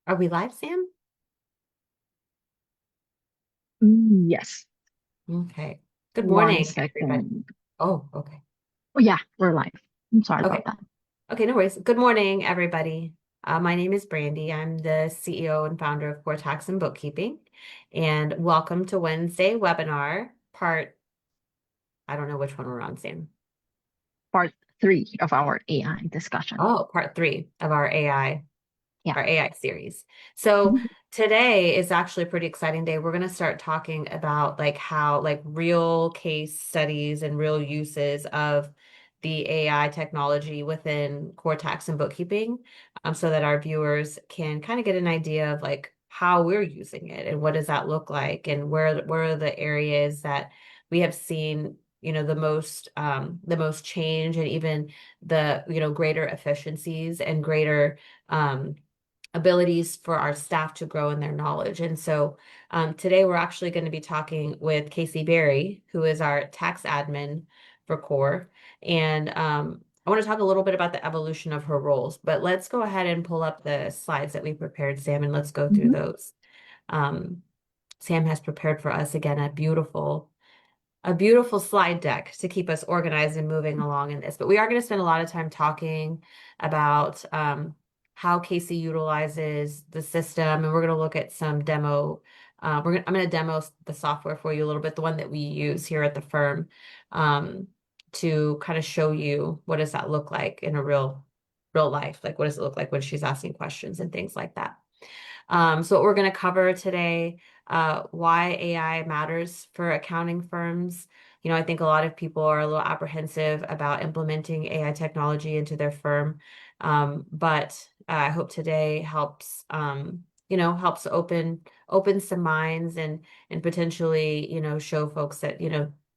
Are we live, Sam? Yes. Okay. Good One morning, everybody. second. Oh, okay. Oh, yeah, we're live. I'm sorry about Okay. that. Okay, no worries. Good morning, everybody. My name is Brandy. I'm the CEO and founder of COR Tax and Bookkeeping. And welcome to Wednesday webinar, I don't know which one we're on, Sam. Part three of our AI discussion. Oh, part three of Yeah. our AI series. So Mhm. today is actually a pretty exciting day. We're going to start talking about like how like real case studies and real uses of the AI technology within core tax and bookkeeping, so that our viewers can kind of get an idea of like how we're using it and what does that look like and where are the areas that we have seen, the most change and even the, greater efficiencies and greater um, abilities for our staff to grow in their knowledge. And so today we're actually going to be talking with Casey Berry, who is our tax admin for CORE. And I want to talk a little bit about the evolution of her roles, but let's go ahead and pull up the slides that we prepared, Sam, and let's go through Mhm. those. Um, Sam has prepared for us again a beautiful slide deck to keep us organized and moving along in this. But we are going to spend a lot of time talking about how Casey utilizes the system, and we're going to look at some demo. I'm going to demo the software for you a little bit, the one that we use here at the firm, to kind of show you what does that look like in a real life, like what does it look like when she's asking questions and things like that. So what we're going to cover today, why AI matters for accounting firms. I think a lot of people are a little apprehensive about implementing AI technology into their firm. But I hope today helps, helps open some minds and potentially, show folks that,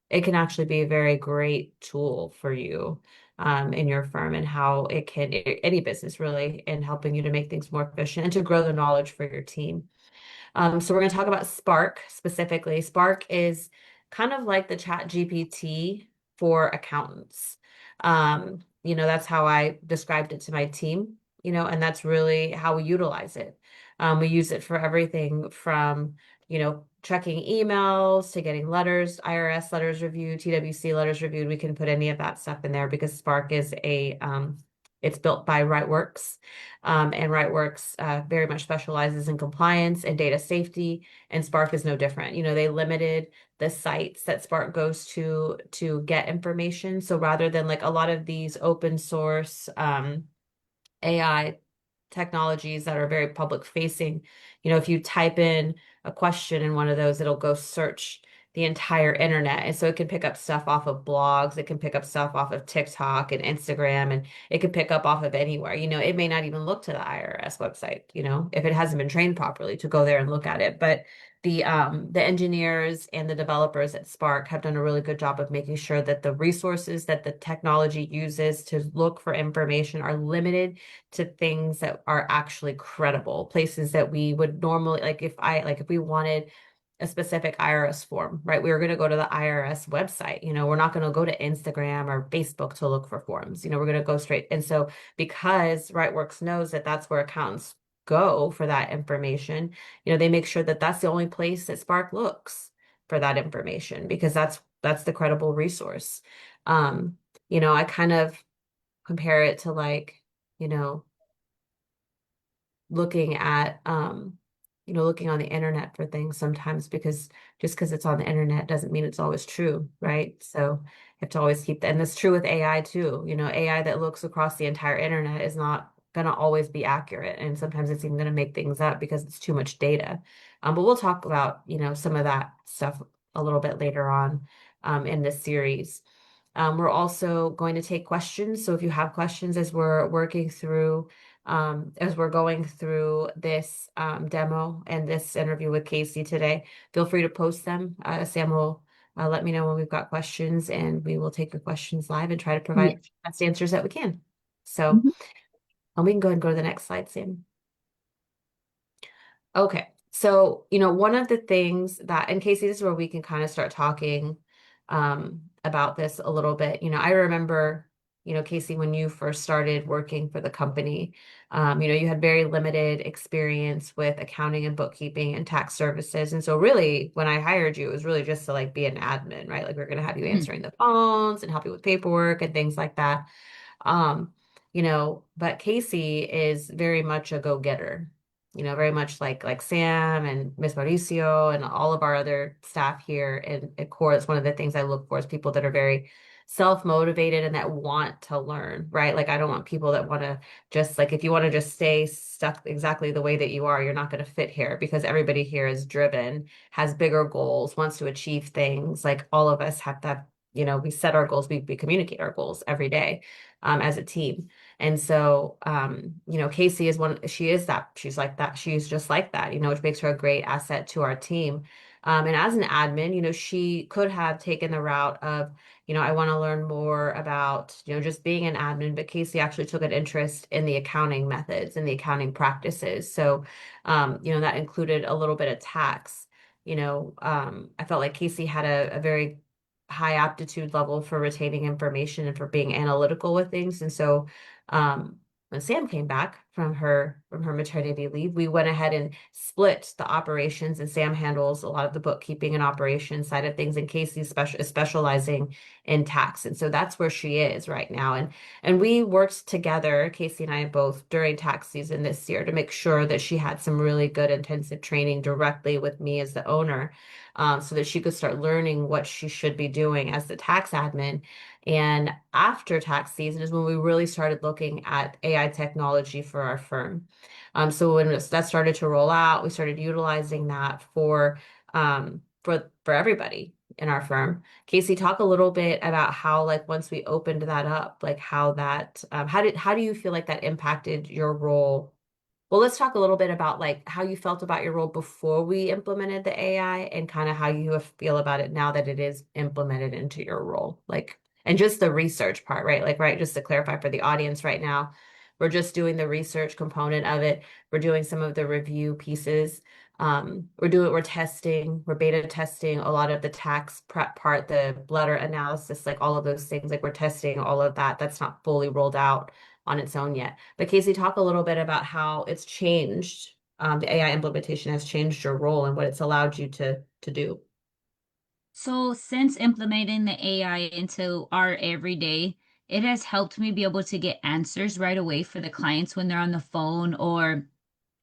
it can actually be a very great tool for you in your firm and how it can, any business really, in helping you to make things more efficient and to grow the knowledge for your team. So we're going to talk about Spark specifically. Spark is kind of like the Chat GPT for accountants. That's how I described it to my team, and that's really how we utilize it. We use it for everything from, checking emails to getting letters, IRS letters reviewed, TWC letters reviewed. We can put any of that stuff in there because Spark is it's built by WriteWorks. And WriteWorks very much specializes in compliance and data safety, and Spark is no different. They limited the sites that Spark goes to get information. So rather than like a lot of these open source AI technologies that are very public facing. If you type in a question in one of those, it'll go search the entire internet. And so it can pick up stuff off of blogs, it can pick up stuff off of TikTok and Instagram, and it can pick up off of anywhere. It may not even look to the IRS website, if it hasn't been trained properly to go there and look at it. But the engineers and the developers at Spark have done a really good job of making sure that the resources that the technology uses to look for information are limited to things that are actually credible, places that we would normally like if we wanted a specific IRS form, right? We were going to go to the IRS website. We're not going to go to Instagram or Facebook to look for forms. We're going to go straight. And so because WriteWorks knows that that's where accountants go for that information, they make sure that that's the only place that Spark looks for that information because that's the credible resource. Um, I kind of compare it to like, you know, looking at looking on the internet for things sometimes because just because it's on the internet doesn't mean it's always true, right? So you have to always keep that. And that's true with AI too. AI that looks across the entire internet is not going to always be accurate. And sometimes it's even going to make things up because it's too much data. But we'll talk about, some of that stuff a little bit later on in this series. We're also going to take questions. So if you have questions as we're going through this demo and this interview with Casey today, feel free to post them. Sam will let me know when we've got questions, and we will take your questions live and try to provide Yes. the best answers that we can. So Mhm. we can go ahead and go to the next slide, Sam. Okay. So, one of the things that, and Casey, this is where we can kind of start talking about this a little bit. I remember Casey, when you first started working for the company, you had very limited experience with accounting and bookkeeping and tax services. And so really, when I hired you, it was really just to like be an admin, right? Like we're going to have you Mhm. answering the phones and help you with paperwork and things like that. Um, but Casey is very much a go-getter, very much like Sam and Miss Mauricio and all of our other staff here at CORE. It's one of the things I look for is people that are very self-motivated and that want to learn, right? Like I don't want people that want to just like if you want to just stay stuck exactly the way that you are, you're not going to fit here because everybody here is driven, has bigger goals, wants to achieve things. Like all of us have to have, we set our goals, we communicate our goals every day as a team. And so, Casey is she is that, she's like that. She's just like that, which makes her a great asset to our team. And as an admin, she could have taken the route of, I want to learn more about, just being an admin, but Casey actually took an interest in the accounting methods and the accounting practices. So, that included a little bit of tax. I felt like Casey had a very high aptitude level for retaining information and for being analytical with things. And so when Sam came back from her maternity leave, we went ahead and split the operations, and Sam handles a lot of the bookkeeping and operations side of things, and Casey is specializing in tax. And so that's where she is right now. And we worked together, Casey and I both, during tax season this year to make sure that she had some really good intensive training directly with me as the owner so that she could start learning what she should be doing as the tax admin. And after tax season is when we really started looking at AI technology for our firm. So when that started to roll out, we started utilizing that for everybody in our firm. Casey, talk a little bit about how, like, once we opened that up, like how that, how do you feel like that impacted your role? Well, let's talk a little bit about like how you felt about your role before we implemented the AI and kind of how you feel about it now that it is implemented into your role. Like, and just the research part, right? Like, right, just to clarify for the audience right now, we're just doing the research component of it. We're doing some of the review pieces. We're testing, we're beta testing a lot of the tax prep part, the letter analysis, like all of those things. Like we're testing all of that. That's not fully rolled out on its own yet. But Casey, talk a little bit about how it's changed. The AI implementation has changed your role and what it's allowed you to do. So, since implementing the AI into our everyday, it has helped me be able to get answers right away for the clients when they're on the phone, or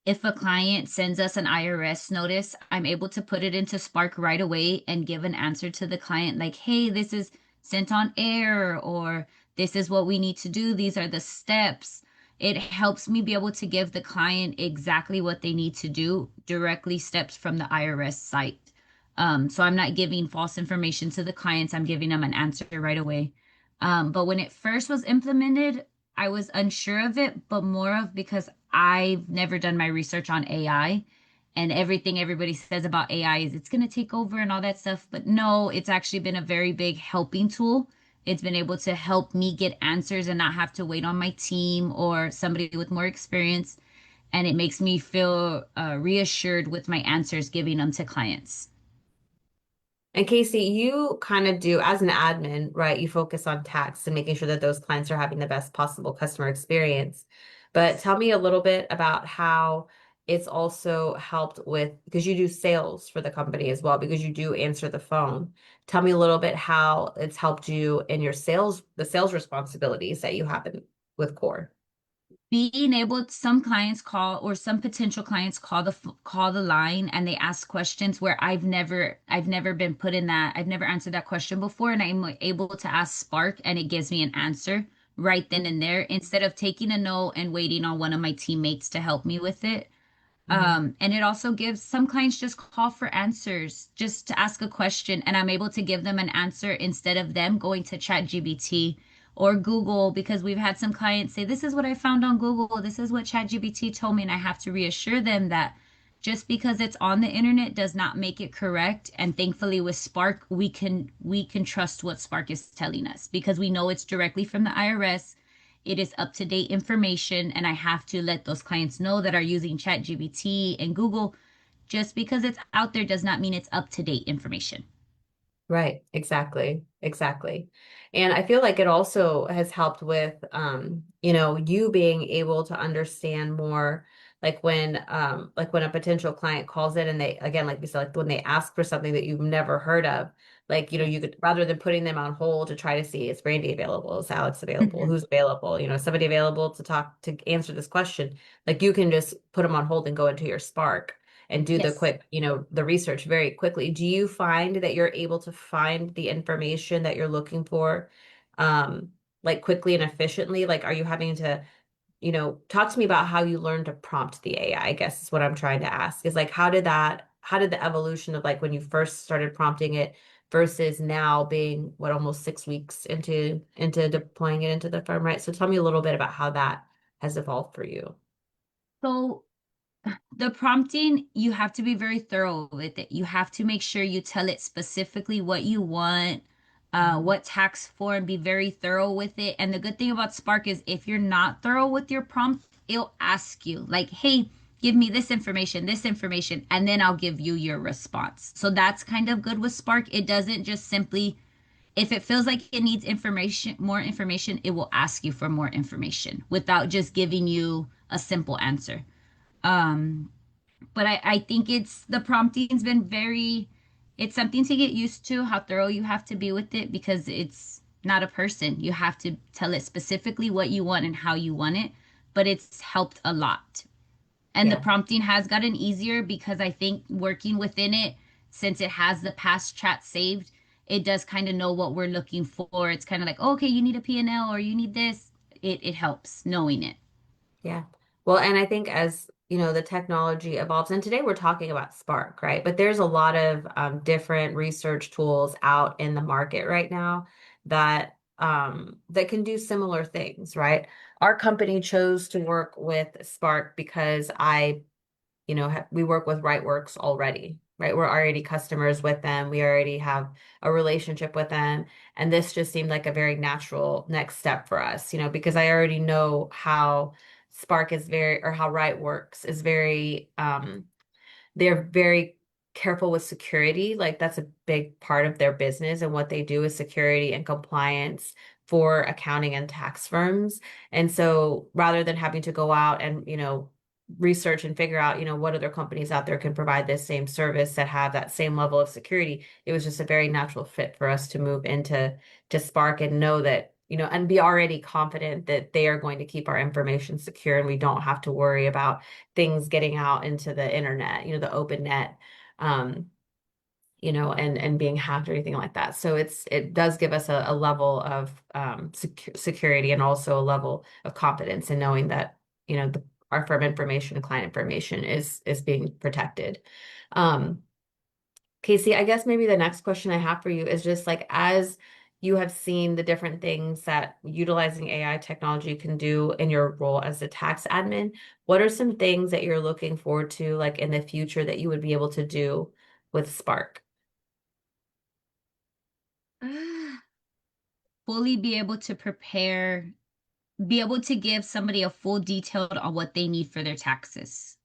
if a client sends us an IRS notice, I'm able to put it into Spark right away and give an answer to the client like, hey, this is sent on air, or this is what we need to do. These are the steps. It helps me be able to give the client exactly what they need to do, directly steps from the IRS site. So I'm not giving false information to the clients. I'm giving them an answer right away. But when it first was implemented, I was unsure of it, but more of because I've never done my research on AI, and everything everybody says about AI is it's going to take over and all that stuff. But no, it's actually been a very big helping tool. It's been able to help me get answers and not have to wait on my team or somebody with more experience. And it makes me feel reassured with my answers, giving them to clients. And Casey, you kind of do, as an admin, right? You focus on tax and making sure that those clients are having the best possible customer experience. But tell me a little bit about how it's also helped with, because you do sales for the company as well, because you do answer the phone. Tell me a little bit how it's helped you in your the sales responsibilities that you have with Core. Being able some clients call, or some potential clients call the line and they ask questions where I've never been put in that, I've never answered that question before, and I'm able to ask Spark and it gives me an answer right then and there instead of taking a note and waiting on one of my teammates to help me with it. Mhm. And it also gives some clients just call for answers, just to ask a question, and I'm able to give them an answer instead of them going to ChatGPT or Google, because we've had some clients say, this is what I found on Google, this is what ChatGPT told me, and I have to reassure them that just because it's on the internet does not make it correct. And thankfully with Spark, we can trust what Spark is telling us because we know it's directly from the IRS. It is up to date information, and I have to let those clients know that are using ChatGPT and Google. Just because it's out there does not mean it's up to date information. Right, exactly, exactly. And I feel like it also has helped with you being able to understand more like when a potential client calls in and they again, like we said, like when they ask for something that you've never heard of, like, you Yes. could rather than putting them on hold to try to see is Brandy available, is Alex available, Mhm. who's available, is somebody available to talk to answer this question, like you can just put them on hold and go into your Spark and do the Yes. quick, the research very quickly. Do you find that you're able to find the information that you're looking for, um, like quickly and efficiently? Like, are you having to, talk to me about how you learned to prompt the AI, I guess is what I'm trying to ask. Is like, how did the evolution of like when you first started prompting it versus now being what almost 6 weeks into deploying it into the firm, right? So tell me a little bit about how that has evolved for you. So the prompting, you have to be very thorough with it. You have to make sure you tell it specifically what you want, Mhm. what tax form, be very thorough with it. And the good thing about Spark is if you're not thorough with your prompt, it'll ask you, like, hey, give me this information, and then I'll give you your response. So that's kind of good with Spark. It doesn't just simply, if it feels like it needs information, more information, it will ask you for more information without just giving you a simple answer. Um, but I think it's the prompting's been very, it's something to get used to how thorough you have to be with it because it's not a person. You have to tell it specifically what you want and how you want it, but it's helped a lot. And the Yeah. prompting has gotten easier because I think working within it, since it has the past chat saved, it does kind of know what we're looking for. It's kind of like, oh, okay, you need a P&L or you need this. It helps knowing it. Yeah. Well, and I think as, the technology evolves, and today we're talking about Spark, right? But there's a lot of different research tools out in the market right now that can do similar things, right? Our company chose to work with Spark because we work with RightWorks already, right? We're already customers with them. We already have a relationship with them. And this just seemed like a very natural next step for us, because I already know how Spark is very, or how RightWorks is very, they're very careful with security. Like that's a big part of their business and what they do is security and compliance for accounting and tax firms. And so rather than having to go out and, research and figure out, what other companies out there can provide this same service that have that same level of security, it was just a very natural fit for us to move into to Spark and know that, and be already confident that they are going to keep our information secure and we don't have to worry about things getting out into the internet, the open net, um, and being hacked or anything like that. So it does give us a level of security and also a level of confidence in knowing that, our firm information and client information is being protected. Um, Casey, I guess maybe the next question I have for you is just like as you have seen the different things that utilizing AI technology can do in your role as a tax admin, what are some things that you're looking forward to like in the future that you would be able to do with Spark? Fully be able to prepare, be able to give somebody a full detailed on what they need for their taxes.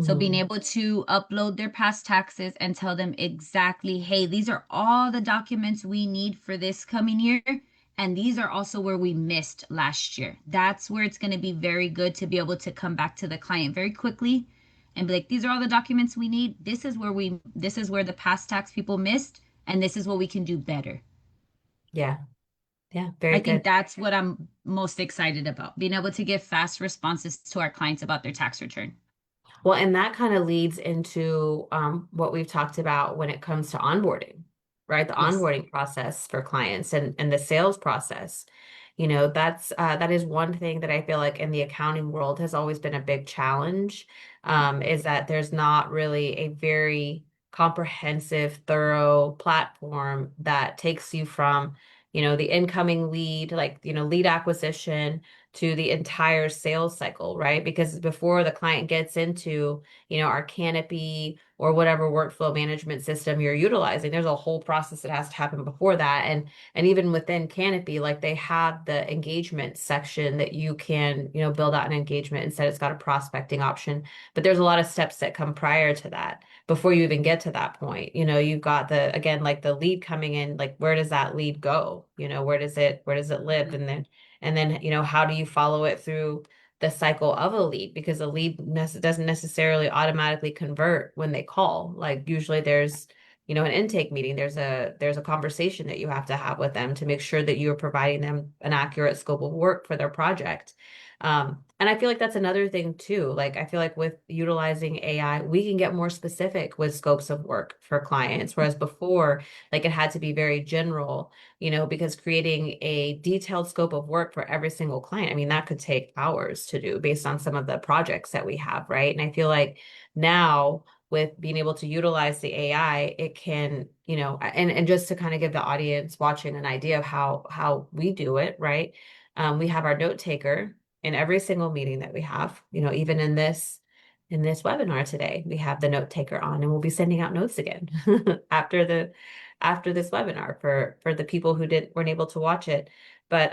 So being Hmm. able to upload their past taxes and tell them exactly, hey, these are all the documents we need for this coming year. And these are also where we missed last year. That's where it's going to be very good to be able to come back to the client very quickly and be like, these are all the documents we need. This is where the past tax people missed, and this is what we can do better. Yeah, yeah, I very think good. that's what I'm most excited about, being able to give fast responses to our clients about their tax return. Well, and that kind of leads into what we've talked about when it comes to onboarding, right? The Yes. onboarding process for clients and the sales process. That is one thing that I feel like in the accounting world has always been a big challenge, is that there's not really a very comprehensive, thorough platform that takes you from, the incoming lead, like, lead acquisition to the entire sales cycle, right? Because before the client gets into, our Canopy or whatever workflow management system you're utilizing, there's a whole process that has to happen before that. And even within Canopy, like they have the engagement section that you can, build out an engagement. Instead, it's got a prospecting option. But there's a lot of steps that come prior to that before you even get to that point. You've got again, like the lead coming in, like where does that lead go? Where does it live? And then, how do you follow it through the cycle of a lead? Because a lead doesn't necessarily automatically convert when they call. Like usually there's, an intake meeting. There's a conversation that you have to have with them to make sure that you're providing them an accurate scope of work for their project. And I feel like that's another thing too. Like I feel like with utilizing AI, we can get more specific with scopes of work for clients, whereas before, like it had to be very general, because creating a detailed scope of work for every single client, I mean, that could take hours to do based on some of the projects that we have, right? And I feel like now with being able to utilize the AI, it can, and just to kind of give the audience watching an idea of how we do it, right? We have our note taker in every single meeting that we have, even in this webinar today, we have the note taker on, and we'll be sending out notes again after this webinar for the people who weren't able to watch it. But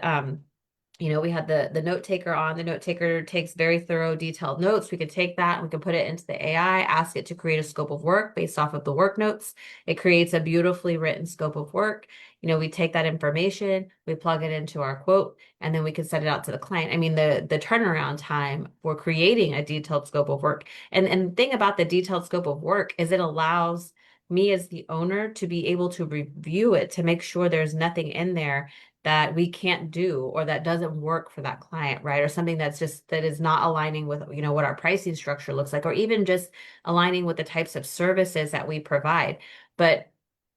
we had the note taker on. The note taker takes very thorough, detailed notes. We can take that and we can put it into the AI, ask it to create a scope of work based off of the work notes. It creates a beautifully written scope of work. We take that information, we plug it into our quote, and then we can send it out to the client. I mean, the turnaround time for creating a detailed scope of work. And the thing about the detailed scope of work is it allows me as the owner to be able to review it to make sure there's nothing in there that we can't do or that doesn't work for that client, right? Or something that is not aligning with, what our pricing structure looks like, or even just aligning with the types of services that we provide. But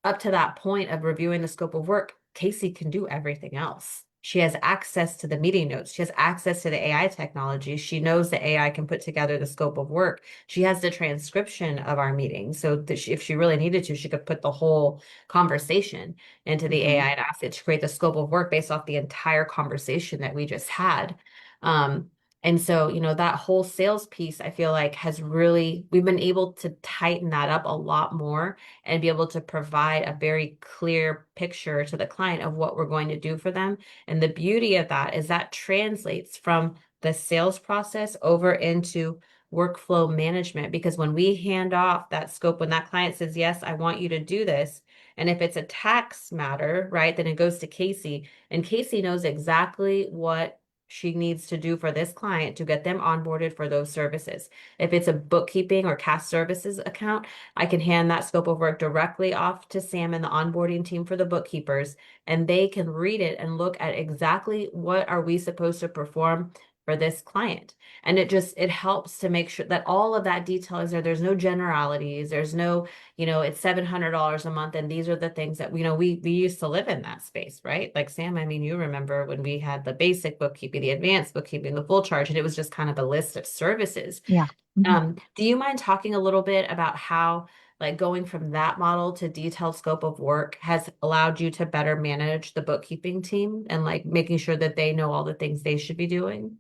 up to that point of reviewing the scope of work, Casey can do everything else. She has access to the meeting notes. She has access to the AI technology. She knows the AI can put together the scope of work. She has the transcription of our meetings. So that if she really needed to, she could put the whole conversation into the AI and ask it to create the scope of work based off the entire conversation that we just had. And so, that whole sales piece, I feel like we've been able to tighten that up a lot more and be able to provide a very clear picture to the client of what we're going to do for them. And the beauty of that is that translates from the sales process over into workflow management. Because when we hand off that scope, when that client says, yes, I want you to do this, and if it's a tax matter, right, then it goes to Casey, and Casey knows exactly what she needs to do for this client to get them onboarded for those services. If it's a bookkeeping or cash services account, I can hand that scope of work directly off to Sam and the onboarding team for the bookkeepers, and they can read it and look at exactly what are we supposed to perform for this client. And it helps to make sure that all of that detail is there. There's no generalities. There's no, it's $700 a month. And these are the things that, we used to live in that space, right? Like Sam, I mean, you remember when we had the basic bookkeeping, the advanced bookkeeping, the full charge, and it was just kind of a list of services. Yeah. Do you mind talking a little bit about how like going from that model to detailed scope of work has allowed you to better manage the bookkeeping team and like making sure that they know all the things they should be doing?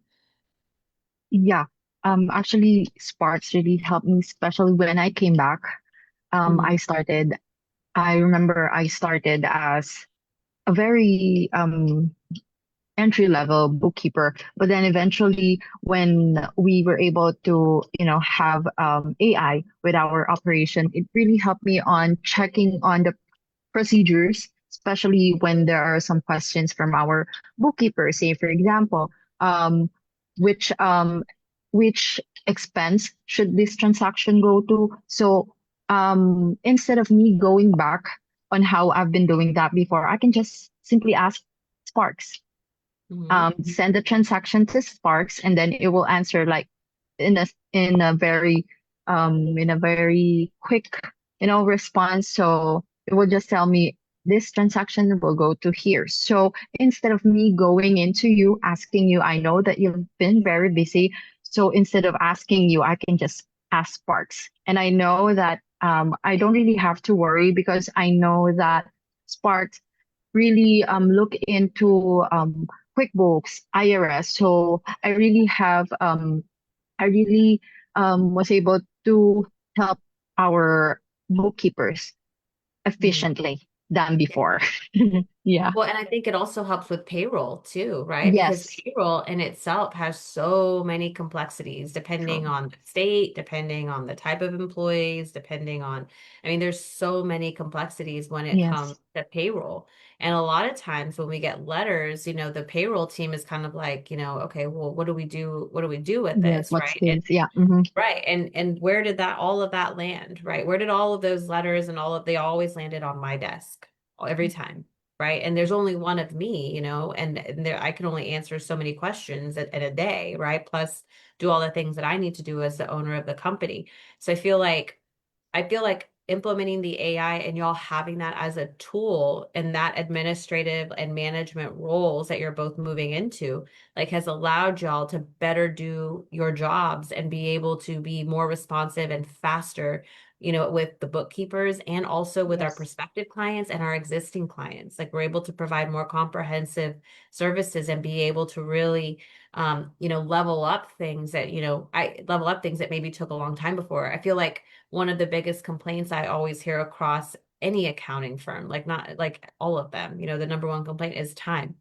Yeah. Actually, Sparks really helped me, especially when I came back. Mhm. I remember I started as a very entry level bookkeeper, but then eventually when we were able to, have AI with our operation, it really helped me on checking on the procedures, especially when there are some questions from our bookkeeper. Say, for example, um, which um, which expense should this transaction go to? So instead of me going back on how I've been doing that before, I can just simply ask Sparks, Mhm. send the transaction to Sparks, and then it will answer like in a in a very quick response. So it will just tell me this transaction will go to here. So instead of me going into you asking you, I know that you've been very busy. So instead of asking you, I can just ask Sparks, and I know that I don't really have to worry because I know that Sparks really look into QuickBooks, IRS. So I really was able to help our bookkeepers Mhm. efficiently than before. Yeah. Well, and I think it also helps with payroll too, right? Because Yes. payroll in itself has so many complexities depending True. on the state, depending on the type of employees, depending on, I mean, there's so many complexities when it comes Yes. to payroll. And a lot of times when we get letters, the payroll team is kind of like, okay, well, what do we do? What do we do with Yes. this, What's right? this? Yeah. Mm-hmm. Right. And where did that all of that land, right? Where did all of those letters and they always landed on my desk every time, right? And there's only one of me, and there I can only answer so many questions at a day, right? Plus do all the things that I need to do as the owner of the company. So I feel like implementing the AI and y'all having that as a tool and that administrative and management roles that you're both moving into, like has allowed y'all to better do your jobs and be able to be more responsive and faster, with the bookkeepers and also with our Yes. prospective clients and our existing clients. Like we're able to provide more comprehensive services and be able to really level up things that, I level up things that maybe took a long time before. I feel like one of the biggest complaints I always hear across any accounting firm, like not like all of them, the number one complaint is time.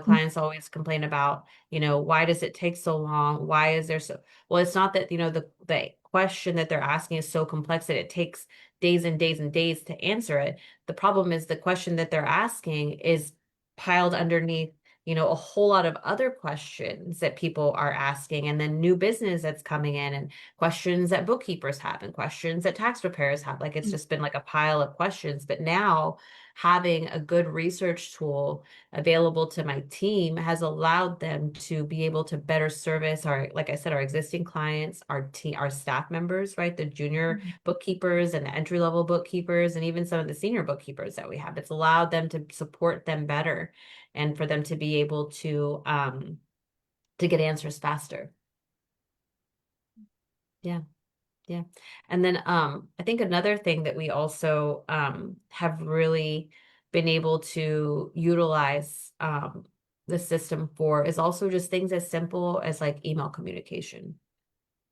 Clients always complain about, why does it take so long? Why is there so, well, it's not that, the question that they're asking is so complex that it takes days and days and days to answer it. The problem is the question that they're asking is piled underneath, a whole lot of other questions that people are asking, and then new business that's coming in, and questions that bookkeepers have, and questions that tax preparers have. Like it's just been like a pile of questions. But now having a good research tool available to my team has allowed them to be able to better service our, like I said, our existing clients, our team, our staff members, right? The junior bookkeepers and the entry level bookkeepers, and even some of the senior bookkeepers that we have. It's allowed them to support them better and for them to be able to get answers faster. Yeah. Yeah. And then I think another thing that we also have really been able to utilize the system for is also just things as simple as like email communication,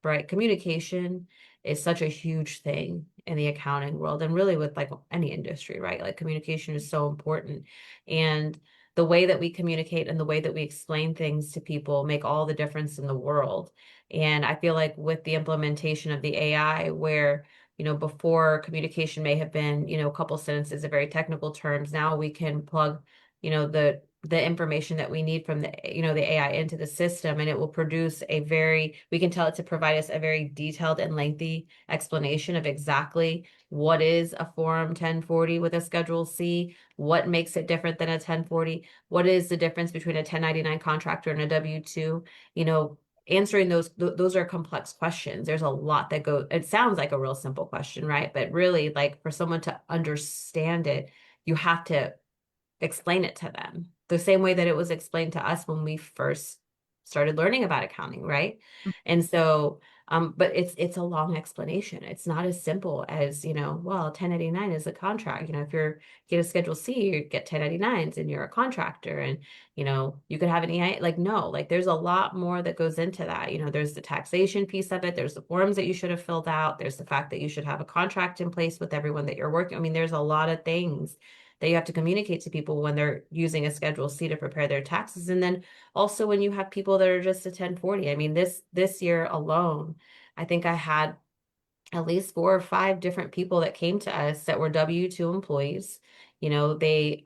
right? Communication is such a huge thing in the accounting world and really with like any industry, right? Like communication is so important. And the way that we communicate and the way that we explain things to people make all the difference in the world. And I feel like with the implementation of the AI, where before communication may have been, a couple sentences of very technical terms, now we can plug, the information that we need from the AI into the system, and it will produce we can tell it to provide us a very detailed and lengthy explanation of exactly what is a Form 1040 with a Schedule C, what makes it different than a 1040, what is the difference between a 1099 contractor and a W-2, answering those are complex questions. There's a lot that it sounds like a real simple question, right? But really, like for someone to understand it, you have to explain it to them the same way that it was explained to us when we first started learning about accounting, right? And so, but it's a long explanation. It's not as simple as, well, 1099 is a contract. If you're get a Schedule C, you get 1099s and you're a contractor, and you could have an EI. Like, no, like there's a lot more that goes into that. There's the taxation piece of it, there's the forms that you should have filled out, there's the fact that you should have a contract in place with everyone that you're working. I mean, there's a lot of things that you have to communicate to people when they're using a Schedule C to prepare their taxes. And then also when you have people that are just a 1040. I mean, this year alone, I think I had at least 4 or 5 different people that came to us that were W-2 employees. They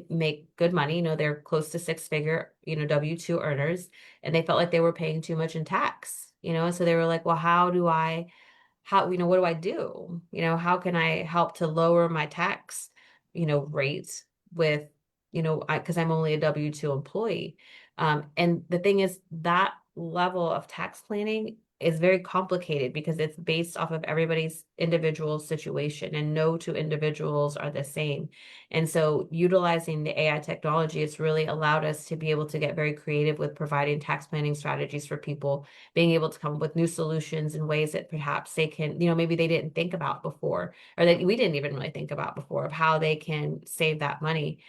make good money, they're close to six-figure, W-2 earners, and they felt like they were paying too much in tax, and so they were like, well, what do I do? How can I help to lower my tax, rates with, because I'm only a W-2 employee. And the thing is that level of tax planning is very complicated because it's based off of everybody's individual situation, and no two individuals are the same. And so utilizing the AI technology, it's really allowed us to be able to get very creative with providing tax planning strategies for people, being able to come up with new solutions in ways that perhaps they can, maybe they didn't think about before, or that we didn't even really think about before, of how they can save that money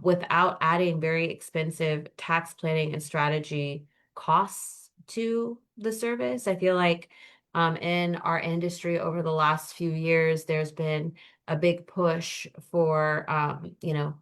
without adding very expensive tax planning and strategy costs to the service. I feel like in our industry over the last few years, there's been a big push for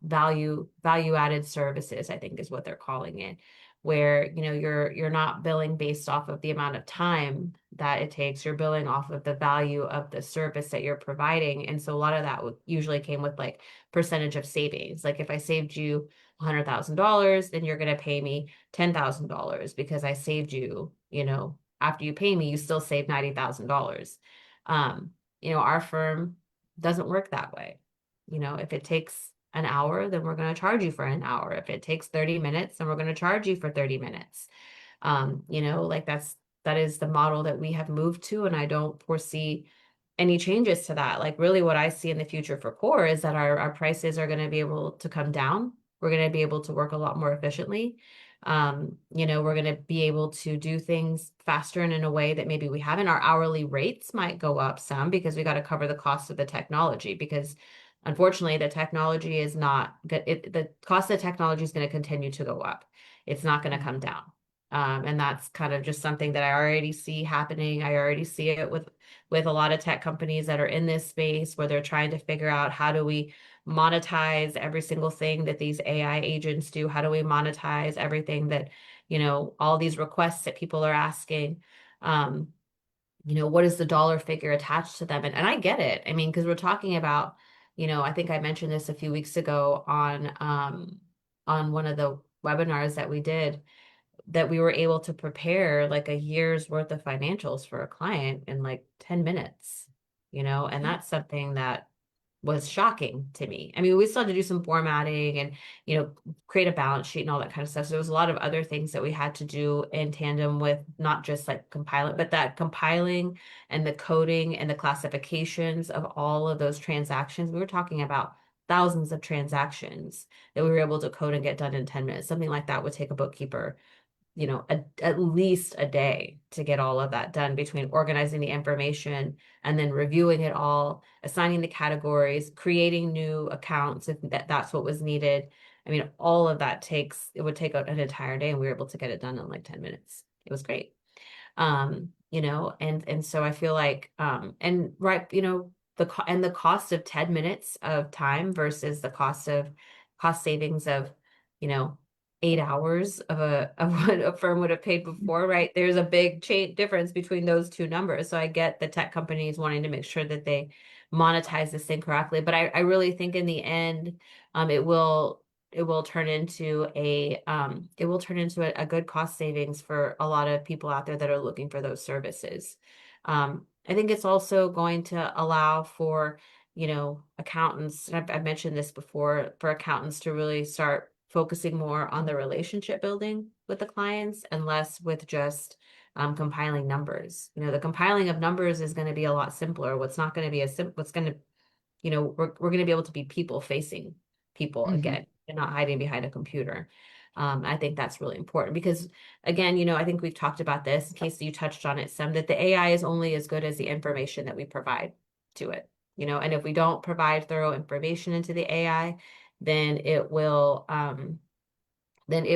value added services, I think is what they're calling it, where you're not billing based off of the amount of time that it takes. You're billing off of the value of the service that you're providing. And so a lot of that usually came with like percentage of savings. Like if I saved you $100,000, then you're going to pay me $10,000 because I saved you, after you pay me, you still save $90,000. Our firm doesn't work that way. If it takes an hour, then we're going to charge you for an hour. If it takes 30 minutes, then we're going to charge you for 30 minutes. Like that is the model that we have moved to, and I don't foresee any changes to that. Like really what I see in the future for COR is that our prices are going to be able to come down. We're going to be able to work a lot more efficiently. We're going to be able to do things faster and in a way that maybe we haven't. Our hourly rates might go up some because we got to cover the cost of the technology, because unfortunately the technology is not good. The cost of the technology is going to continue to go up. It's not going to come down. And that's kind of just something that I already see happening. I already see it with a lot of tech companies that are in this space, where they're trying to figure out, how do we monetize every single thing that these AI agents do? How do we monetize everything that, all these requests that people are asking? What is the dollar figure attached to them? And I get it. I mean, because we're talking about, I think I mentioned this a few weeks ago on one of the webinars that we did, that we were able to prepare like a year's worth of financials for a client in like 10 minutes, and that's something that was shocking to me. I mean, we still had to do some formatting and, create a balance sheet and all that kind of stuff. So there was a lot of other things that we had to do in tandem with not just like compiling, but that compiling and the coding and the classifications of all of those transactions. We were talking about thousands of transactions that we were able to code and get done in 10 minutes. Something like that would take a bookkeeper at least a day to get all of that done, between organizing the information and then reviewing it all, assigning the categories, creating new accounts if that's what was needed. I mean, all of that it would take an entire day, and we were able to get it done in like 10 minutes. It was great. And so I feel like, and right, the cost of 10 minutes of time versus the cost savings of, 8 hours of what a firm would have paid before, right? There's a big difference between those two numbers. So I get the tech companies wanting to make sure that they monetize this thing correctly, but I really think in the end, it will turn into a good cost savings for a lot of people out there that are looking for those services. I think it's also going to allow for, accountants, and I've mentioned this before, for accountants to really start focusing more on the relationship building with the clients and less with just compiling numbers. The compiling of numbers is going to be a lot simpler. What's not going to be as simple, what's going to, we're going to be able to be people facing people again, and not hiding behind a computer. I think that's really important because, again, I think we've talked about this, in case you touched on it some, that the AI is only as good as the information that we provide to it, and if we don't provide thorough information into the AI, then it will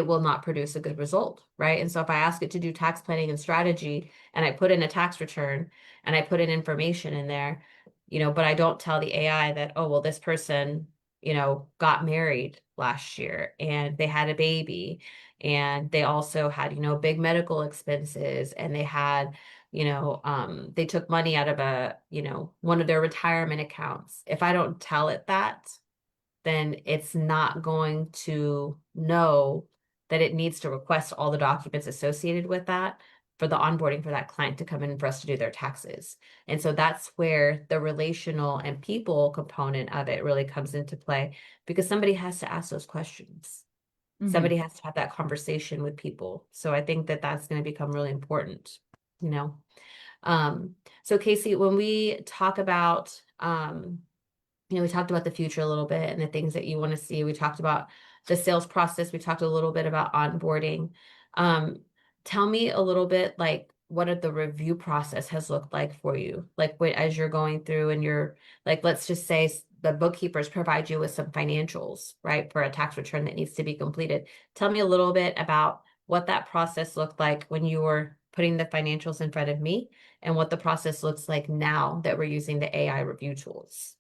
not produce a good result, right? And so if I ask it to do tax planning and strategy, and I put in a tax return and I put in information in there, but I don't tell the AI that, oh, well, this person, got married last year and they had a baby, and they also had, big medical expenses, and they had, they took money out of one of their retirement accounts. If I don't tell it that, then it's not going to know that it needs to request all the documents associated with that for the onboarding for that client to come in for us to do their taxes. And so that's where the relational and people component of it really comes into play, because somebody has to ask those questions. Somebody has to have that conversation with people. So I think that that's going to become really important. you know. So Casey, when we talk about, we talked about the future a little bit and the things that you want to see. We talked about the sales process. We talked a little bit about onboarding. Um, Tell me a little bit like what the review process has looked like for you. Like as you're going through and you're like, let's just say the bookkeepers provide you with some financials, right, for a tax return that needs to be completed. Tell me a little bit about what that process looked like when you were putting the financials in front of me and what the process looks like now that we're using the AI review tools.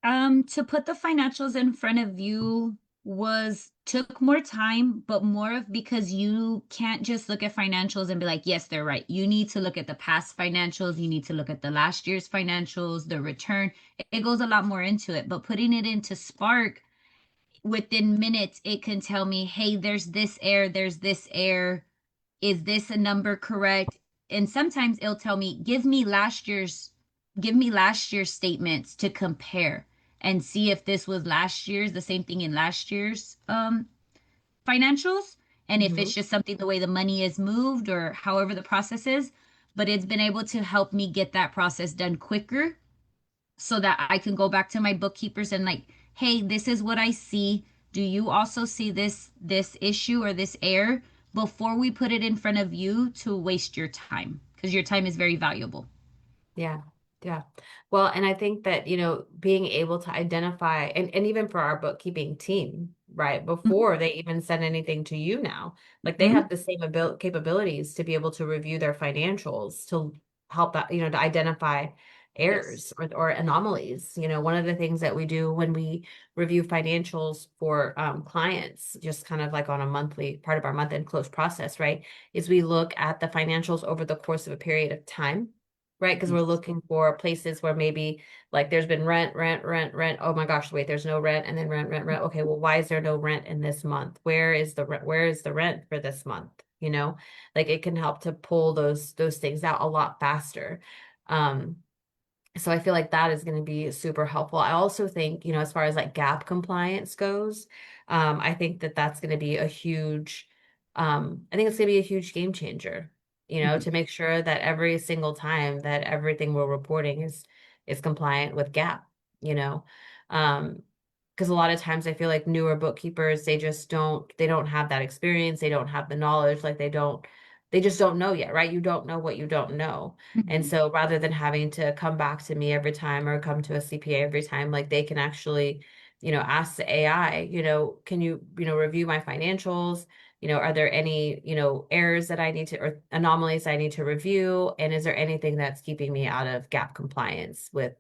To put the financials in front of you was took more time, but more of because you can't just look at financials and be like, yes, they're right. You need to look at the past financials. You need to look at the last year's financials, the return. It goes a lot more into it. But putting it into Spark, within minutes, it can tell me, hey, there's this error, there's this error. Is this a number correct? And sometimes it'll tell me, give me last year's statements to compare and see if this was last year's, the same thing in last year's financials. And if Mm-hmm. it's just something the way the money is moved or however the process is. But it's been able to help me get that process done quicker so that I can go back to my bookkeepers and like, hey, this is what I see. Do you also see this issue or this error before we put it in front of you to waste your time? Because your time is very valuable. Yeah. Yeah. Well, and I think that, being able to identify and even for our bookkeeping team, right, before they even send anything to you now, like they have Mhm. the same capabilities to be able to review their financials to help that, to identify Yes. errors or anomalies. One of the things that we do when we review financials for clients, just kind of like on a monthly part of our month end close process, right, is we look at the financials over the course of a period of time, right? Because we're Yes. looking for places where maybe like there's been rent, rent, rent, rent. Oh my gosh, wait, there's no rent, and then rent, rent, rent. Okay, well, why is there no rent in this month? Where is the rent? Where is the rent for this month? Like it can help to pull those things out a lot faster. Um, so I feel like that is going to be super helpful. I also think, as far as like gap compliance goes, I think that that's going to be a huge, I think it's going to be a huge game changer, Mhm. to make sure that every single time that everything we're reporting is compliant with gap, you know, um, because a lot of times I feel like newer bookkeepers, they don't have that experience. They don't have the knowledge. Like they just don't know yet, right? You don't know what you don't know. And Mhm. so rather than having to come back to me every time or come to a CPA every time, like they can actually, ask the AI, can you, review my financials? Are there any, errors that I need to, or anomalies I need to review? And is there anything that's keeping me out of gap compliance with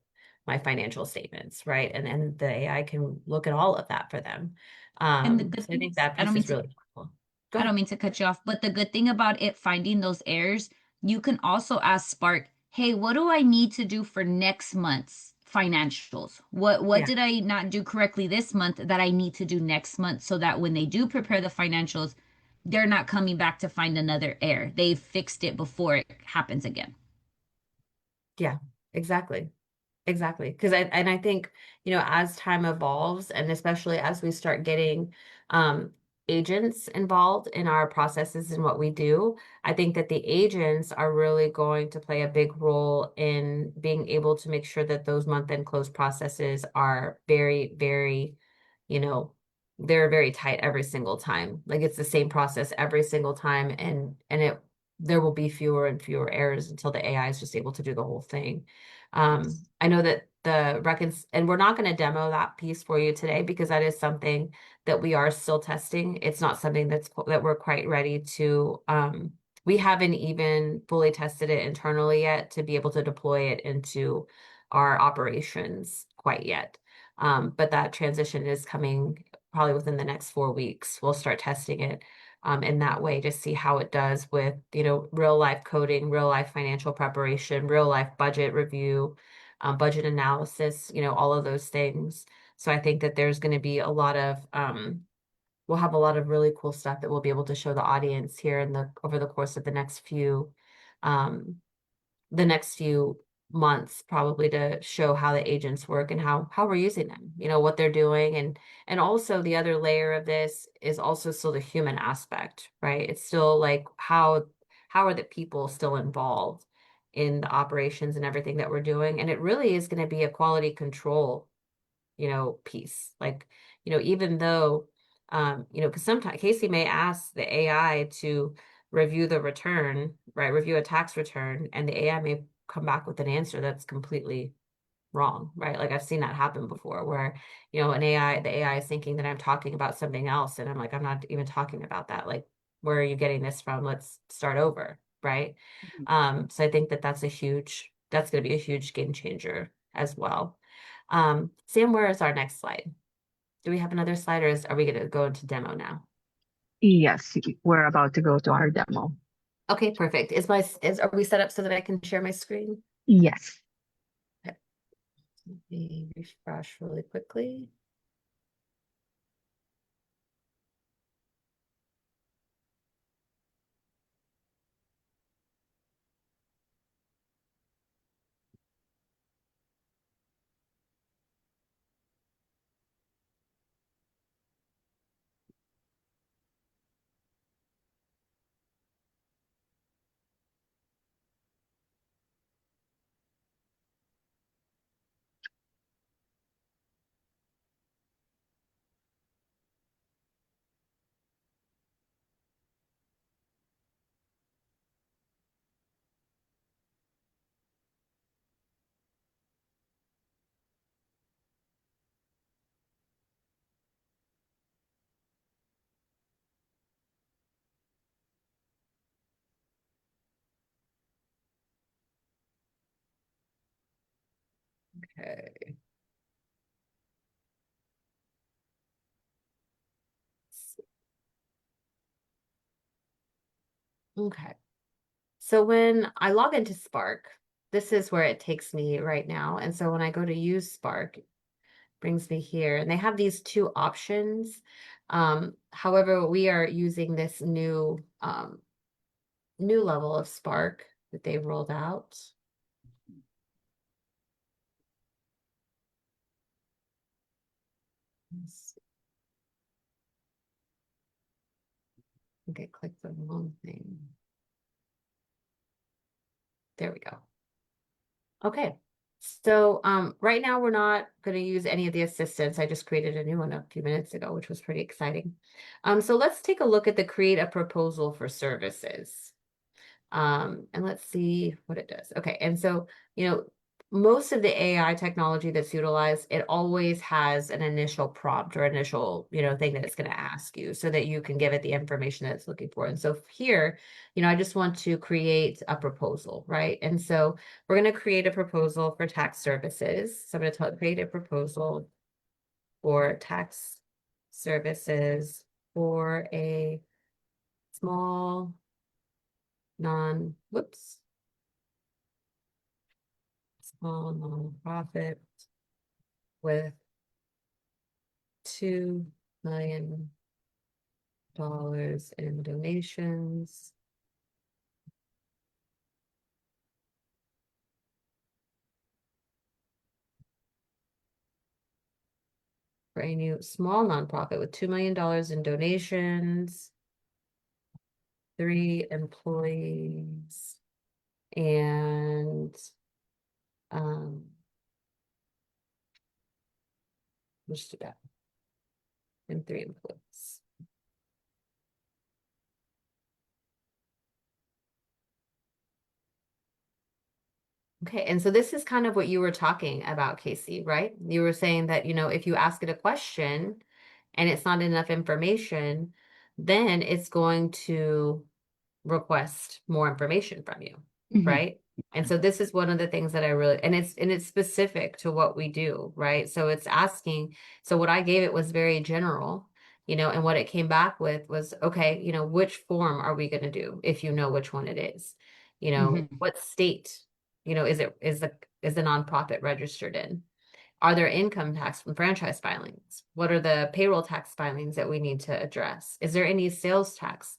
my financial statements, right? And the AI can look at all of that for them. And the good So I think things, that piece is really helpful. Go I don't ahead. mean to cut you off, but the good thing about it finding those errors, you can also ask Spark, hey, what do I need to do for next month's financials? What Yeah. did I not do correctly this month that I need to do next month so that when they do prepare the financials, they're not coming back to find another error. They've fixed it before it happens again. Yeah, exactly. Exactly. And I think, as time evolves and especially as we start getting um agents involved in our processes and what we do, I think that the agents are really going to play a big role in being able to make sure that those month-end close processes are very, very, you know, they're very tight every single time. Like it's the same process every single time and it there will be fewer and fewer errors until the AI is just able to do the whole thing. Yes. I know that and we're not going to demo that piece for you today because that is something that we are still testing. It's not something that we're quite ready to, we haven't even fully tested it internally yet to be able to deploy it into our operations quite yet. But that transition is coming probably within the next 4 weeks. We'll start testing it in that way to see how it does with, real life coding, real life financial preparation, real life budget review, budget analysis, all of those things. So I think that there's going to be a lot of, we'll have a lot of really cool stuff that we'll be able to show the audience here over the course of um, the next few months probably to show how the agents work and how we're using them, what they're doing. And also the other layer of this is also still the human aspect, right? It's still like how are the people still involved in the operations and everything that we're doing? And it really is going to be a quality control, piece. Like, even though, because sometimes Casey may ask the AI to review the return, right? Review a tax return, and the AI may come back with an answer that's completely wrong, right? Like I've seen that happen before where, the AI is thinking that I'm talking about something else. And I'm like, I'm not even talking about that. Like, where are you getting this from? Let's start over, right? So I think that that's going to be a huge game changer as well. Sam, where is our next slide? Do we have another slide, or are we going to go into demo now? Yes, we're about to go to our demo. Okay, perfect. Are we set up so that I can share my screen? Yes. Okay. Let me refresh really quickly. Okay. Okay. So when I log into Spark, this is where it takes me right now. And so when I go to use Spark, it brings me here, and they have these two options. However, we are using this new level of Spark that they rolled out. I think I clicked the wrong thing. There we go. Okay. So right now we're not going to use any of the assistants. I just created a new one a few minutes ago, which was pretty exciting. So let's take a look at the create a proposal for services. And let's see what it does. Okay. And so, most of the AI technology that's utilized, it always has an initial prompt or initial, thing that it's going to ask you so that you can give it the information that it's looking for. And so here, I just want to create a proposal, right? And so we're going to create a proposal for tax services. So I'm going to tell it create a proposal for tax services for a small whoops, small nonprofit with $2 million in donations. For a new small nonprofit with $2 million in donations, 3 employees, and let's do that. And 3 employees. Okay, and so this is kind of what you were talking about, Casey, right? You were saying that, if you ask it a question and it's not enough information, then it's going to request more information from you, right? And so this is one of the things that I really, and it's specific to what we do, right? So it's asking, so what I gave it was very general, and what it came back with was, okay, which form are we going to do if you know which one it is? What state, is the nonprofit registered in? Are there income tax and franchise filings? What are the payroll tax filings that we need to address? Is there any sales tax?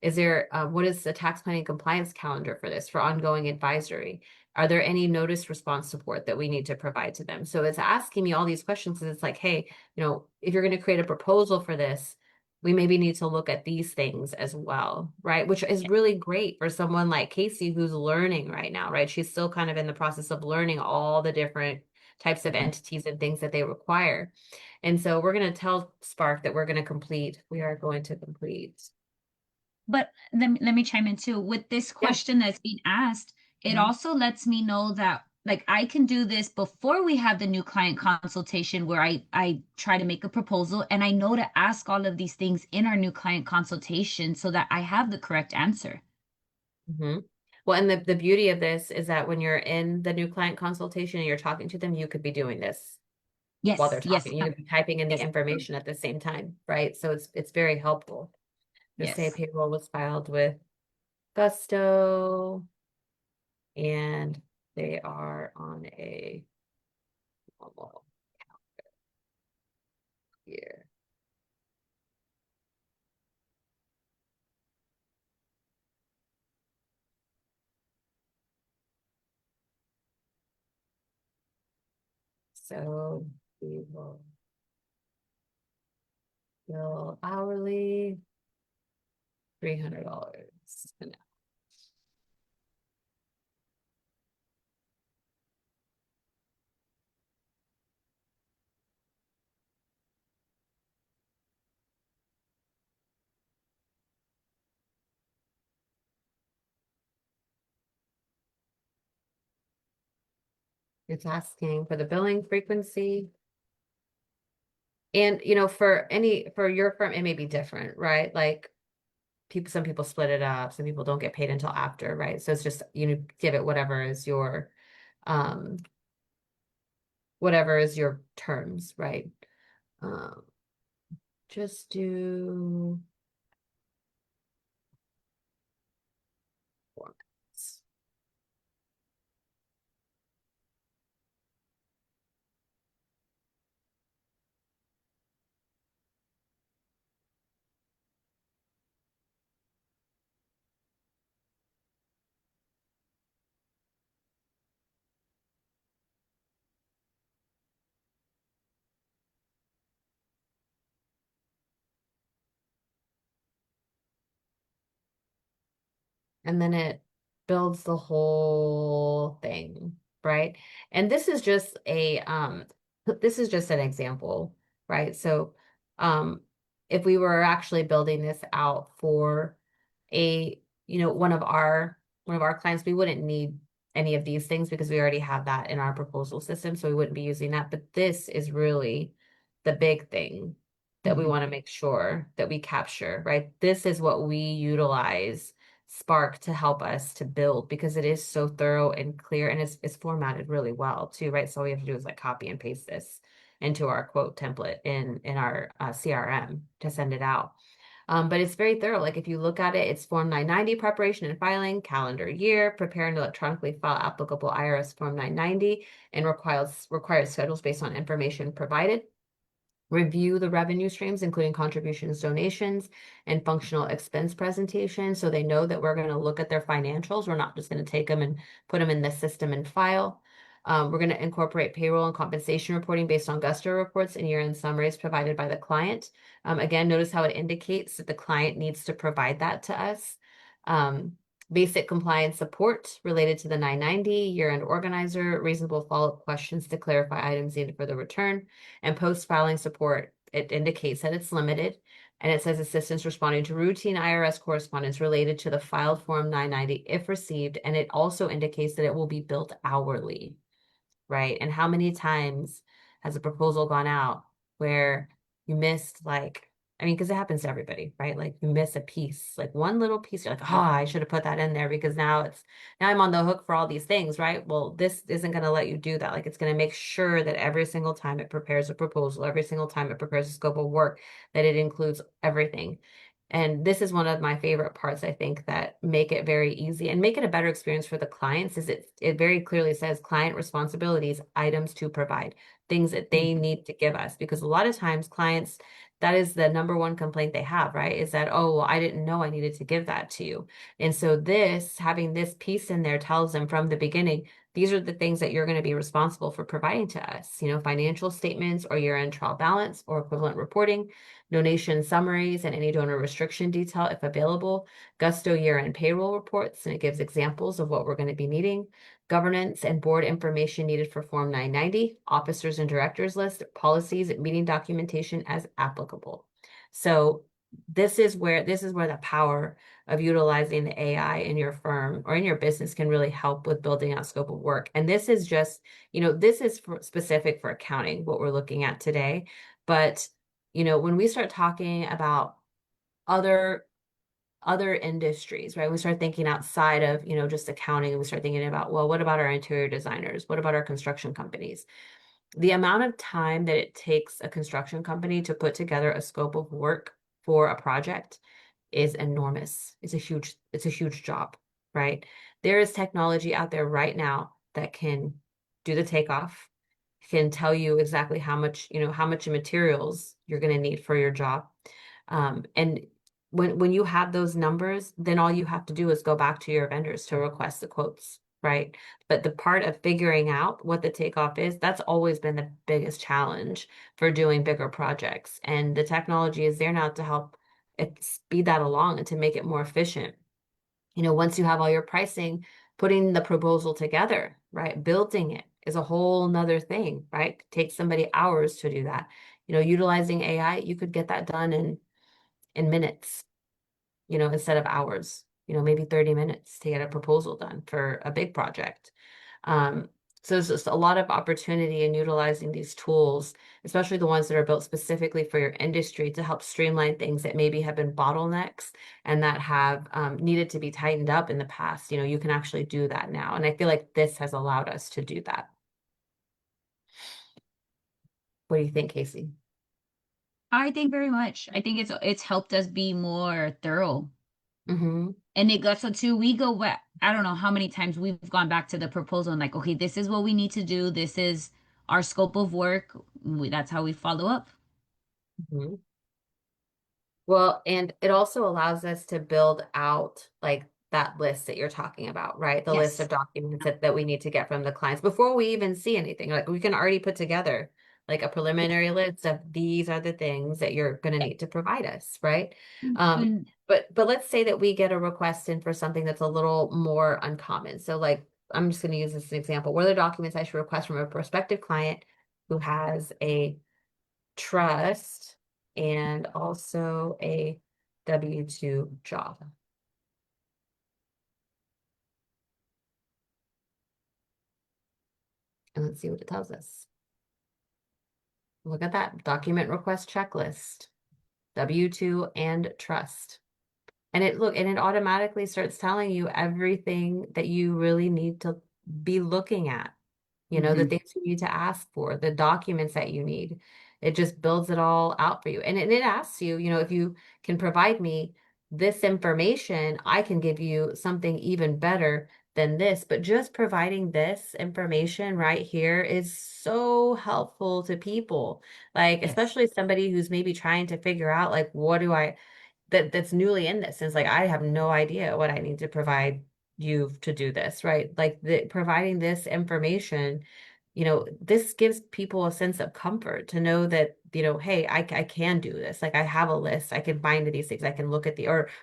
Is there, what is the tax planning compliance calendar for this, for ongoing advisory? Are there any notice response support that we need to provide to them? So it's asking me all these questions, and it's like, hey, if you're going to create a proposal for this, we maybe need to look at these things as well, right? Which is really great for someone like Casey who's learning right now, right? She's still kind of in the process of learning all the different types of entities and things that they require. And so we're going to tell Spark that we are going to complete. But let me chime in too. With this Yeah. question that's being asked, it Mhm. also lets me know that like I can do this before we have the new client consultation where I try to make a proposal and I know to ask all of these things in our new client consultation so that I have the correct answer. Mhm. Well, and the beauty of this is that when you're in the new client consultation and you're talking to them, you could be doing this while they're Yes, yes, talking. You could be typing in the yes, information at the same time, right? So it's very helpful. Just say yes. payroll was filed with Gusto and they are on a normal year. So we will bill hourly $300 an hour. It's asking for the billing frequency. And for your firm, it may be different, right? Like some people split it up, some people don't get paid until after, right? So it's just give it um whatever is your terms, right? Um just do formats. And then it builds the whole thing, right? And this is just an example, right? So if we were actually building this out for a one of our clients, we wouldn't need any of these things because we already have that in our proposal system, so we wouldn't be using that. But this is really the big thing that we Mhm. want to make sure that we capture, right? This is what we utilize Spark to help us to build because it is so thorough and clear and it's formatted really well too, right? So all we have to do is like copy and paste this into our quote template in our CRM to send it out. But it's very thorough. Like if you look at it, it's Form 990 preparation and filing, calendar year, prepare and electronically file applicable IRS Form 990, and required schedules based on information provided. Review the revenue streams, including contributions, donations, and functional expense presentation. So they know that we're going to look at their financials. We're not just going to take them and put them in the system and file. We're going to incorporate payroll and compensation reporting based on Gusto reports and year-end summaries provided by the client. Again, notice how it indicates that the client needs to provide that to us. Um, Basic compliance support related to the 990, year-end organizer, reasonable follow-up questions to clarify items needed for the return, and post-filing support. It indicates that it's limited, and it says assistance responding to routine IRS correspondence related to the filed Form 990 if received, and it also indicates that it will be billed hourly, right? And how many times has a proposal gone out where you missed I mean, because it happens to everybody, right? Like you miss a piece, like one little piece, you're like, oh, I should have put that in there because now I'm on the hook for all these things, right? Well, this isn't going to let you do that. Like it's going to make sure that every single time it prepares a proposal, every single time it prepares a scope of work, that it includes everything. And this is one of my favorite parts, I think, that make it very easy and make it a better experience for the clients is it very clearly says client responsibilities, items to provide, things that they need to give us. Because a lot of times clients, that is the number one complaint they have, right? Is that, oh, well, I didn't know I needed to give that to you. And so having this piece in there tells them from the beginning, these are the things that you're going to be responsible for providing to us, financial statements or year-end trial balance or equivalent reporting, donation summaries and any donor restriction detail if available, Gusto year-end payroll reports, and it gives examples of what we're going to be needing, governance and board information needed for Form 990, officers and directors list, policies, meeting documentation as applicable. So this is where the power of utilizing the AI in your firm or in your business can really help with building out scope of work. And this is just, this is specific for accounting, what we're looking at today. But, when we start talking about other industries, right? We start thinking outside of, just accounting, and we start thinking about, well, what about our interior designers? What about our construction companies? The amount of time that it takes a construction company to put together a scope of work for a project is enormous. It's a huge job, right? There is technology out there right now that can do the takeoff, can tell you exactly how much materials you're going to need for your job. And when you have those numbers, then all you have to do is go back to your vendors to request the quotes, right? But the part of figuring out what the takeoff is, that's always been the biggest challenge for doing bigger projects. And the technology is there now to help speed that along and to make it more efficient. Once you have all your pricing, putting the proposal together, right? Building it is a whole nother thing, right? It takes somebody hours to do that. Utilizing AI, you could get that done in minutes, instead of hours, maybe 30 minutes to get a proposal done for a big project. So there's just a lot of opportunity in utilizing these tools, especially the ones that are built specifically for your industry to help streamline things that maybe have been bottlenecks and that have needed to be tightened up in the past. You can actually do that now. And I feel like this has allowed us to do that. What do you think, Casey? I think very much. I think it's helped us be more thorough. Mm-hmm. And it got so too, we go back, I don't know how many times we've gone back to the proposal and like, okay, this is what we need to do. This is our scope of work. That's how we follow up. Mm-hmm. Well, and it also allows us to build out like that list that you're talking about, right? The list of Yes. documents that we need to get from the clients before we even see anything. Like we can already put together like a preliminary list of these are the things that you're going to need to provide us, right? Um, And but let's say that we get a request in for something that's a little more uncommon. So like I'm just going to use this as an example. What are the documents I should request from a prospective client who has a trust and also a W-2 job? And let's see what it tells us. Look at that document request checklist, W-2 and trust. And it automatically starts telling you everything that you really need to be looking at. The mhm. things you need to ask for, the documents that you need. It just builds it all out for you. And it asks you, if you can provide me this information, I can give you something even better than this. But just providing this information right here is so helpful to people. Like, Yes. especially somebody who's maybe trying to figure out, like, what do I that's newly in this. And it's like, I have no idea what I need to provide you to do this, right? Like providing this information, this gives people a sense of comfort to know that, hey, I can do this. Like I have a list, I can bind these things, I can look at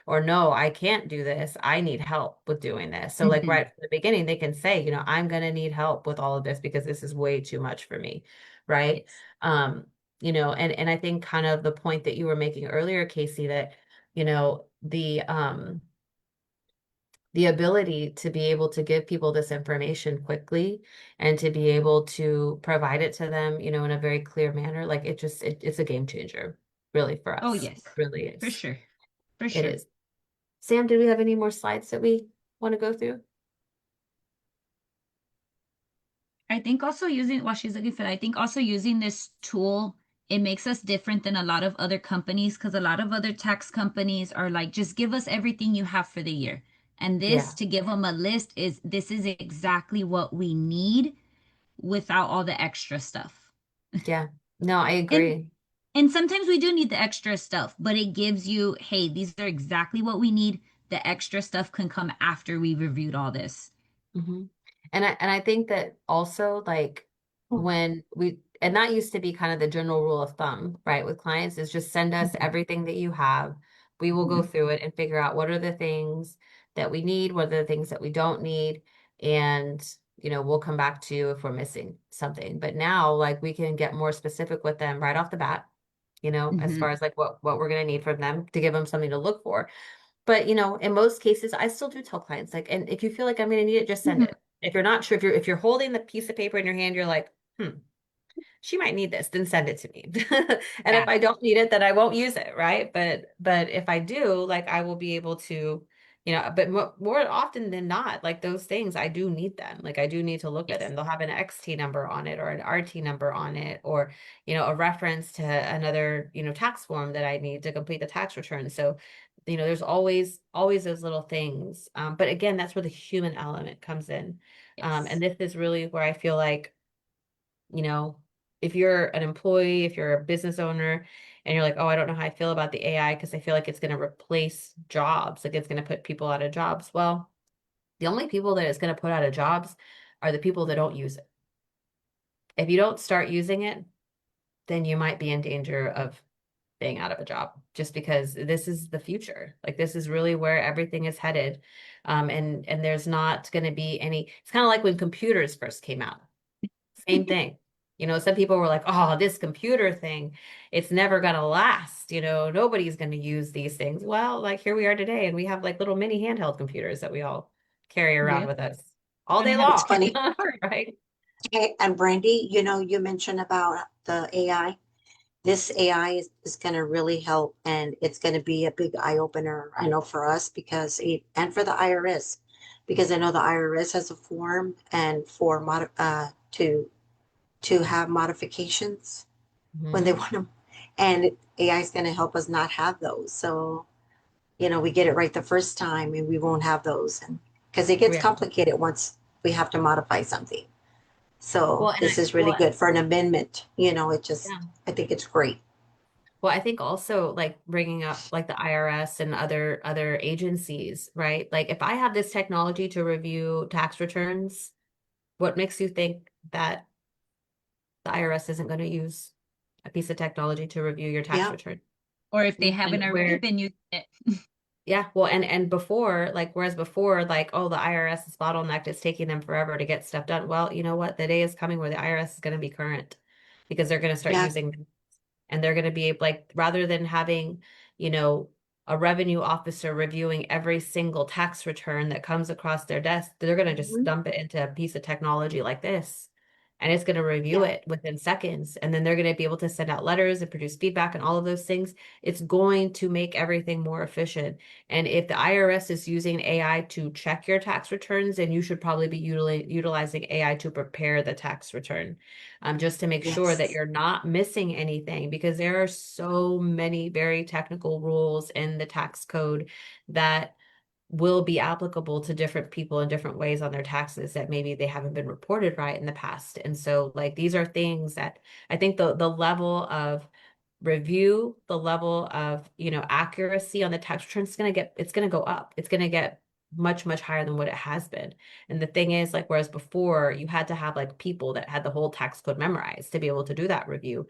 or no, I can't do this. I need help with doing this. So like Mhm. right from the beginning, they can say, I'm going to need help with all of this because this is way too much for me. Right. Yes. Um, and I think kind of the point that you were making earlier, Casey, that the ability to be able to give people this information quickly and to be able to provide it to them, in a very clear manner, like it's a game changer, really, for Oh, us. yes. It really For is. sure. For It sure. is. Sam, do we have any more slides that we want to go through? I think also using, while she's looking for that, I think also using this tool, it makes us different than a lot of other companies because a lot of other tax companies are like, just give us everything you have for the year. And this, Yeah. to give them a list, this is exactly what we need without all the extra stuff. Yeah. No, I And agree. and sometimes we do need the extra stuff, but it gives you, hey, these are exactly what we need. The extra stuff can come after we reviewed all this. Hmm. And I think that also like when we and that used to be kind of the general rule of thumb, right, with clients is just send us Mhm. everything that you have. We will go through it and figure out what are the things that we need, what are the things that we don't need, and we'll come back to you if we're missing something. But now like we can get more specific with them right off the bat, as Hmm. far as like what we're going to need from them to give them something to look for. But in most cases, I still do tell clients like, and if you feel like I'm going to need it, just send Mhm. it. If you're not sure, if you're holding the piece of paper in your hand, you're like, she might need this, then send it to me. And if Yeah. I don't need it, then I won't use it, right? But if I do, like I will be able to, but more often than not, like those things, I do need them. Like I do need to look at Yes. them. They'll have an XT number on it or an RT number on it, or a reference to another, tax form that I need to complete the tax return. So, there's always those little things. But again, that's where the human element comes in. Yes. And this is really where I feel like you know, if you're an employee, if you're a business owner, and you're like, oh, I don't know how I feel about the AI because I feel like it's going to replace jobs, like it's going to put people out of jobs. Well, the only people that it's going to put out of jobs are the people that don't use it. If you don't start using it, then you might be in danger of being out of a job just because this is the future. Like this is really where everything is headed. And there's not going to be it's kind of like when computers first came out. Same thing. Some people were like, oh, this computer thing, it's never gonna last. Nobody's gonna use these things. Well, like here we are today, and we have like little mini handheld computers that we all carry around Yep. with us all And I day have It's long, funny. right? Hey, and Brandy, you mentioned about the AI. This AI is going to really help, and it's going to be a big eye opener. I know for us and for the IRS, because I know the IRS has a form and for to have modifications when they Hmm. want them, and AI is going to help us not have those. So we get it right the first time, and we won't have those, and because it gets Yeah. complicated once we have to modify something. So Well, and this I is really well, good for an amendment. yeah. I think it's great. Well, I think also like bringing up like the IRS and other agencies, right? Like if I have this technology to review tax returns, what makes you think that the IRS isn't going to use a piece of technology to review your tax Yeah, return? or if they mm, haven't And already where, been using it. yeah, well, and before, like, whereas before, like, oh, the IRS is bottlenecked, it's taking them forever to get stuff done. Well, you know what? The day is coming where the IRS is going to be current because they're going to start yeah, using and they're going to be like rather than having you know a revenue officer reviewing every single tax return that comes across their desk, they're going to just mhm, dump it into a piece of technology like this, and it's going to review yeah, it within seconds, and then they're going to be able to send out letters and produce feedback and all of those things. It's going to make everything more efficient. And if the IRS is using AI to check your tax returns, then you should probably be utilizing AI to prepare the tax return, just to make sure that yes, you're not missing anything because there are so many very technical rules in the tax code that will be applicable to different people in different ways on their taxes that maybe they haven't been reported right in the past. And so like these are things that I think the level of review, the level of, accuracy on the tax return is it's going to go up. It's going to get much, much higher than what it has been. And the thing is, like, whereas before you had to have like people that had the whole tax code memorized to be able to do that review,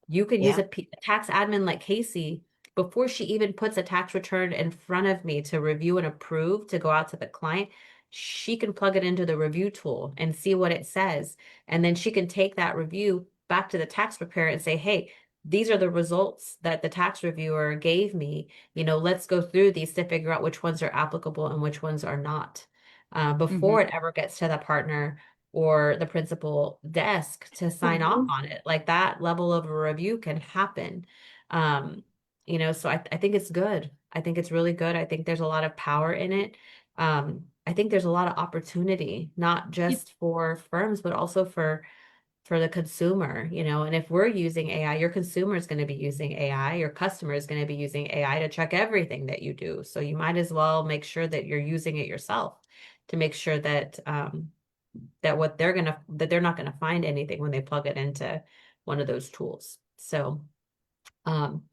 you could use yeah, a tax admin like Casey before she even puts a tax return in front of me to review and approve to go out to the client. She can plug it into the review tool and see what it says. And then she can take that review back to the tax preparer and say, hey, these are the results that the tax reviewer gave me. Let's go through these to figure out which ones are applicable and which ones are not. Hmm. Before it ever gets to the partner or the principal desk to sign off mhm, on it. Like that level of a review can happen. Um, so I think it's good. I think it's really good. I think there's a lot of power in it. I think there's a lot of opportunity, not Yep. just for firms, but also for the consumer, and if we're using AI, your consumer is going to be using AI, your customer is going to be using AI to check everything that you do. So you might as well make sure that you're using it yourself to make sure that that they're not gonna find anything when they plug it into one of those tools. So, um,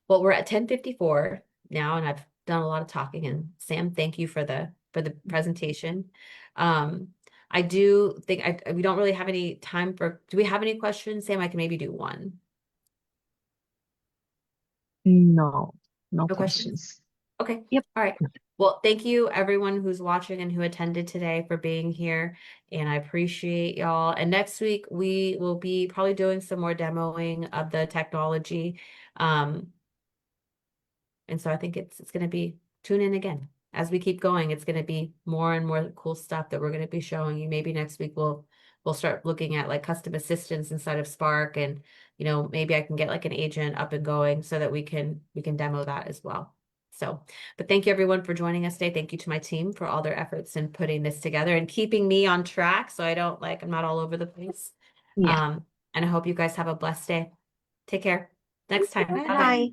well, we're at 10:54 now, and I've done a lot of talking. And Sam, thank you for the presentation. Um, I do think we don't really have any time for, do we have any questions, Sam? I can maybe do one. No, no No questions? questions. Okay. Yep. All right. Well, thank you everyone who's watching and who attended today for being here. And I appreciate y'all. And next week we will be probably doing some more demoing of the technology. And so I think it's going to be, tune in again. As we keep going, it's going to be more and more cool stuff that we're going to be showing you. Maybe next week we'll start looking at like custom assistants inside of Spark, and maybe I can get like an agent up and going so that we can demo that as well. So, but thank you everyone for joining us today. Thank you to my team for all their efforts in putting this together and keeping me on track so I'm not all over the place. Yeah. And I hope you guys have a blessed day. Take care. Next time. Bye. Bye.